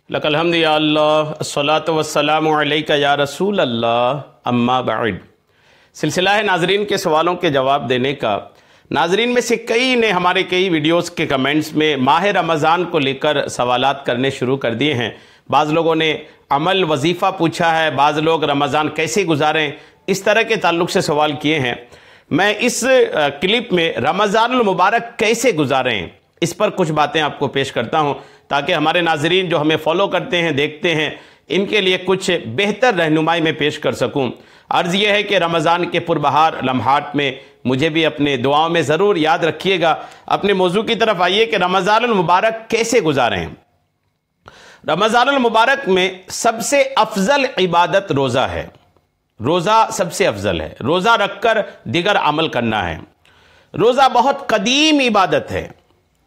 लकल हम्दु या अल्लाह अस्सलातु वस्सलामु अलैका या रसूल अल्लाह अम्मा बाद। सिलसिला है नाजरीन के सवालों के जवाब देने का। नाजरीन में से कई ने हमारे कई वीडियोस के कमेंट्स में माह रमज़ान को लेकर सवालात करने शुरू कर दिए हैं। बाज़ लोगों ने अमल वजीफ़ा पूछा है, बाज़ लोग रमज़ान कैसे गुजारें, इस तरह के ताल्लुक़ से सवाल किए हैं। मैं इस क्लिप में रमज़ानुल मुबारक कैसे गुजारें इस पर कुछ बातें आपको पेश करता हूं, ताकि हमारे नाजरीन जो हमें फॉलो करते हैं, देखते हैं, इनके लिए कुछ बेहतर रहनुमाई में पेश कर सकूं। अर्ज़ यह है कि रमज़ान के पुरबहार लम्हात में मुझे भी अपने दुआओं में ज़रूर याद रखिएगा। अपने मौजू की तरफ आइए कि रमज़ानुल मुबारक कैसे गुजारें। रमज़ानुल मुबारक में सबसे अफजल इबादत रोज़ा है। रोज़ा सबसे अफजल है। रोज़ा रखकर दिगर अमल करना है। रोज़ा बहुत कदीम इबादत है।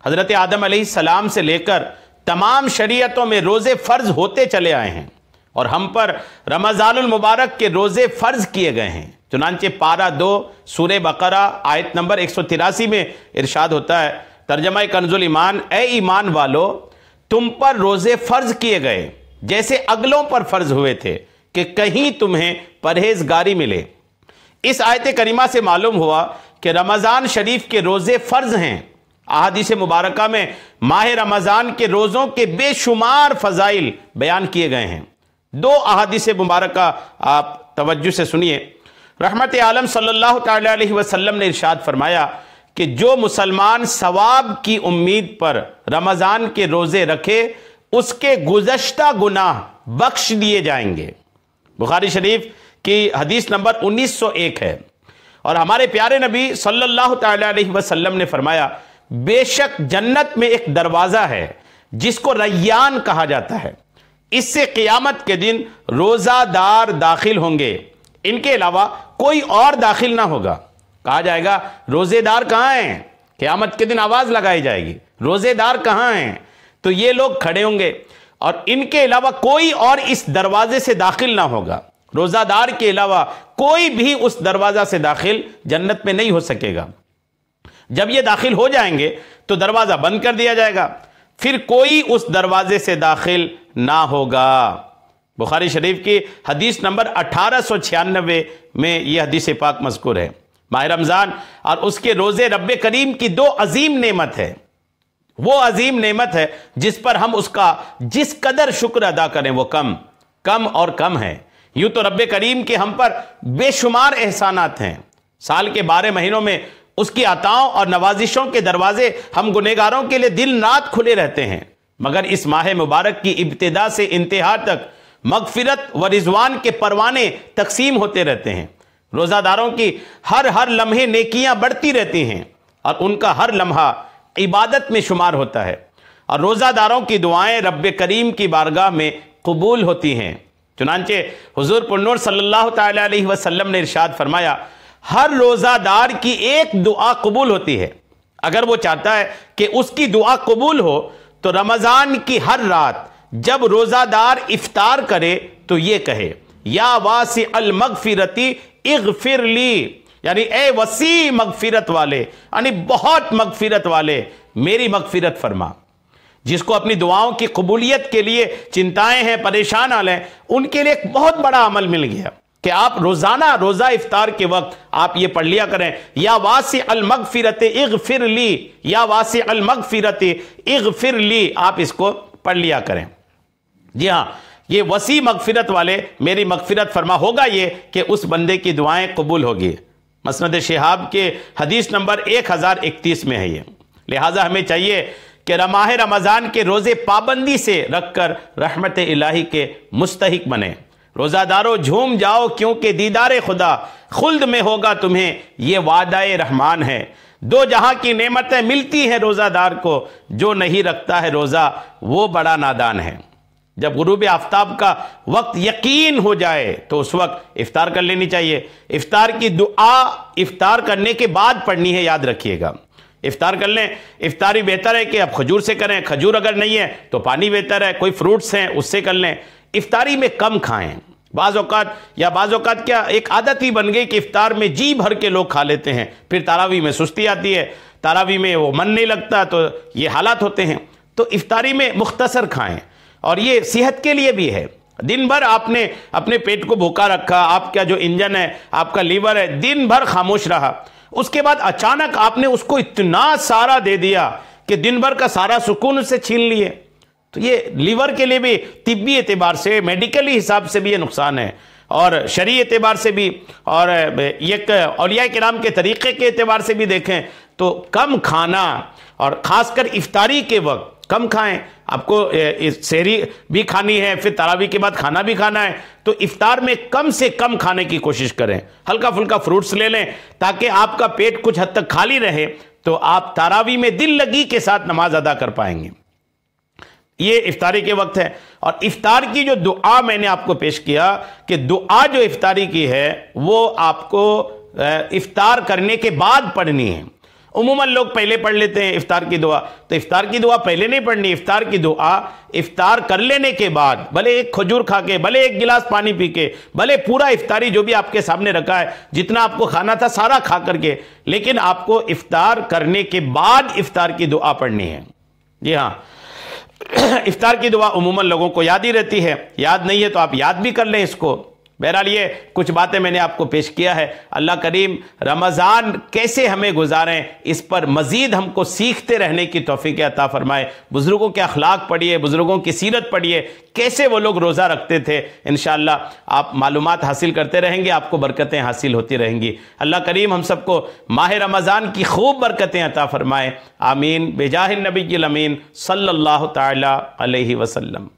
हज़रत आदम अलैहिस्सलाम से लेकर तमाम शरीयतों में रोज़े फ़र्ज होते चले आए हैं और हम पर रमज़ानुल मुबारक के रोज़े फ़र्ज किए गए हैं। चुनांचे पारा 2 सूरे बकरा आयत नंबर 183 में इरशाद होता है, तर्जमा कंजुल ईमान, ए ईमान वालो तुम पर रोज़े फ़र्ज किए गए जैसे अगलों पर फ़र्ज हुए थे कि कहीं तुम्हें परहेजगारी मिले। इस आयत करीमा से मालूम हुआ कि रमज़ान शरीफ के रोज़े फ़र्ज हैं। अहादीस मुबारका में माह रमज़ान के रोज़ों के बेशुमार फ़ज़ाइल बयान किए गए हैं। 2 अहादीस मुबारका आप तवज्जो से सुनिए। रहमत आलम सल्लल्लाहु तआला अलैहि वसल्लम ने इरशाद फरमाया कि जो मुसलमान सवाब की उम्मीद पर रमज़ान के रोज़े रखे उसके गुज़श्ता गुनाह बख्श दिए जाएंगे। बुखारी शरीफ की हदीस नंबर 1901 है। और हमारे प्यारे नबी सल्लल्लाहु तआला अलैहि वसल्लम ने फरमाया, बेशक जन्नत में एक दरवाज़ा है जिसको रय्यान कहा जाता है। इससे क़यामत के दिन रोज़ादार दाखिल होंगे, इनके अलावा कोई और दाखिल ना होगा। कहा जाएगा रोज़ेदार कहाँ हैं? क़यामत के दिन आवाज़ लगाई जाएगी, रोज़ेदार कहाँ हैं? तो ये लोग खड़े होंगे और इनके अलावा कोई और इस दरवाजे से दाखिल ना होगा। रोज़ादार के अलावा कोई भी उस दरवाज़ा से दाखिल जन्नत में नहीं हो सकेगा। जब ये दाखिल हो जाएंगे तो दरवाज़ा बंद कर दिया जाएगा, फिर कोई उस दरवाजे से दाखिल ना होगा। बुखारी शरीफ की हदीस नंबर 1896 में यह हदीस पाक मज़कूर है। माह रमज़ान और उसके रोज़े रब्बे करीम की 2 अजीम नेमत है। वो अजीम नेमत है जिस पर हम उसका जिस कदर शुक्र अदा करें वो कम और कम है। यूं तो रब्बे करीम के हम पर बेशुमार एहसानात हैं। साल के 12 महीनों में उसकी अताओं और नवाजिशों के दरवाजे हम गुनहगारों के लिए दिन रात खुले रहते हैं, मगर इस माह मुबारक की इब्तिदा से इंतहा तक मगफिरत व रिजवान के परवाने तकसीम होते रहते हैं। रोज़ादारों की हर लम्हे नेकियां बढ़ती रहती हैं और उनका हर लम्हा इबादत में शुमार होता है और रोज़ादारों की दुआएं रब्बे करीम की बारगाह में कबूल होती हैं। चुनांचे हुजूर पुन्नूर सल्लल्लाहु तआला अलैहि वसल्लम ने इरशाद फरमाया, हर रोज़ादार की एक दुआ कबूल होती है। अगर वो चाहता है कि उसकी दुआ कबूल हो तो रमज़ान की हर रात जब रोज़ादार इफ्तार करे तो ये कहे, या वासी अल मगफिरती इगफिर ली, यानी ए वसी मगफिरत वाले, यानी बहुत मगफिरत वाले, मेरी मगफिरत फरमा। जिसको अपनी दुआओं की कबूलियत के लिए चिंताएं हैं, परेशान हाल हैं, उनके लिए एक बहुत बड़ा अमल मिल गया कि आप रोज़ाना रोज़ा इफ्तार के वक्त आप ये पढ़ लिया करें, या वासी अल मगफिरत इगफिर ली, या वासी अल मगफिरत इगफिर ली, आप इसको पढ़ लिया करें। जी हाँ, ये वसी मगफिरत वाले, मेरी मगफिरत फरमा होगा ये कि उस बंदे की दुआएं कबूल होगी। मसनद शिहाब के हदीस नंबर 1031 में है ये। लिहाजा हमें चाहिए कि माह रमज़ान के रोज़े पाबंदी से रखकर रहमत इलाही के मुस्तहिक बने। रोज़ादारों झूम जाओ क्योंकि दीदारे खुदा खुल्द में होगा तुम्हें, ये वादाए रहमान है। 2 जहां की नेमतें मिलती हैं रोज़ादार को, जो नहीं रखता है रोज़ा वो बड़ा नादान है। जब गुरूब आफ्ताब का वक्त यकीन हो जाए तो उस वक्त इफ्तार कर लेनी चाहिए। इफ्तार की दुआ इफ्तार करने के बाद पढ़नी है, याद रखिएगा। इफ्तार कर लें, इफ्तारी बेहतर है कि आप खजूर से करें, खजूर अगर नहीं है तो पानी बेहतर है, कोई फ्रूट्स हैं उससे कर लें। इफ्तारी में कम खाएं। बाज़ औक़ात क्या एक आदत ही बन गई कि इफ्तार में जी भर के लोग खा लेते हैं, फिर तरावी में सुस्ती आती है, तरावी में वो मन नहीं लगता, तो ये हालात होते हैं। तो इफ्तारी में मुख्तसर खाएं। और ये सेहत के लिए भी है। दिन भर आपने अपने पेट को भूखा रखा, आपका जो इंजन है, आपका लीवर है, दिन भर खामोश रहा, उसके बाद अचानक आपने उसको इतना सारा दे दिया कि दिन भर का सारा सुकून उससे छीन लिए। तो ये लीवर के लिए भी तिब्बी एतबार से, मेडिकली हिसाब से भी ये नुकसान है, और शरई एतबार से भी, और एक औलिया किराम के तरीक़े के एतबार से भी देखें तो कम खाना, और ख़ासकर इफ्तारी के वक्त कम खाएं। आपको सहरी भी खानी है, फिर तरावी के बाद खाना भी खाना है, तो इफ्तार में कम से कम खाने की कोशिश करें। हल्का फुल्का फ्रूट्स ले लें ताकि आपका पेट कुछ हद तक खाली रहे, तो आप तरावी में दिल लगी के साथ नमाज अदा कर पाएंगे। ये इफ्तारी के वक्त है। और इफ्तार की जो दुआ मैंने आपको पेश किया कि दुआ जो इफ्तारी की है वो आपको इफ्तार करने के बाद पढ़नी है। उमूमन लोग पहले पढ़ लेते हैं इफ्तार की दुआ, तो इफ्तार की दुआ पहले नहीं पढ़नी। इफ्तार की दुआ इफ्तार कर लेने के बाद, भले एक खजूर खा के, भले एक गिलास पानी पी के, भले पूरा इफ्तारी जो भी आपके सामने रखा है, जितना आपको खाना था सारा खा करके, लेकिन आपको इफ्तार करने के बाद इफ्तार की दुआ पढ़नी है। जी हाँ, इफ्तार की दुआ उमूमन लोगों को याद ही रहती है, याद नहीं है तो आप याद भी कर लें इसको। बहरहाल ये कुछ बातें मैंने आपको पेश किया है। अल्लाह करीम रमज़ान कैसे हमें गुजारें, इस पर मज़ीद हमको सीखते रहने की तौफीक अता फरमाए। बुज़ुर्गों के अखलाक पढ़िए, बुज़ुर्गों की सीरत पढ़िए, कैसे वो लोग रोज़ा रखते थे। इंशाअल्लाह आप मालूमात हासिल करते रहेंगे, आपको बरकतें हासिल होती रहेंगी। अल्लाह करीम हम सबको माह रमज़ान की खूब बरकतें अता फरमाए। आमीन बेजाहिन नबी अमीन सल्लल्लाहु तआला अलैहि वसल्लम।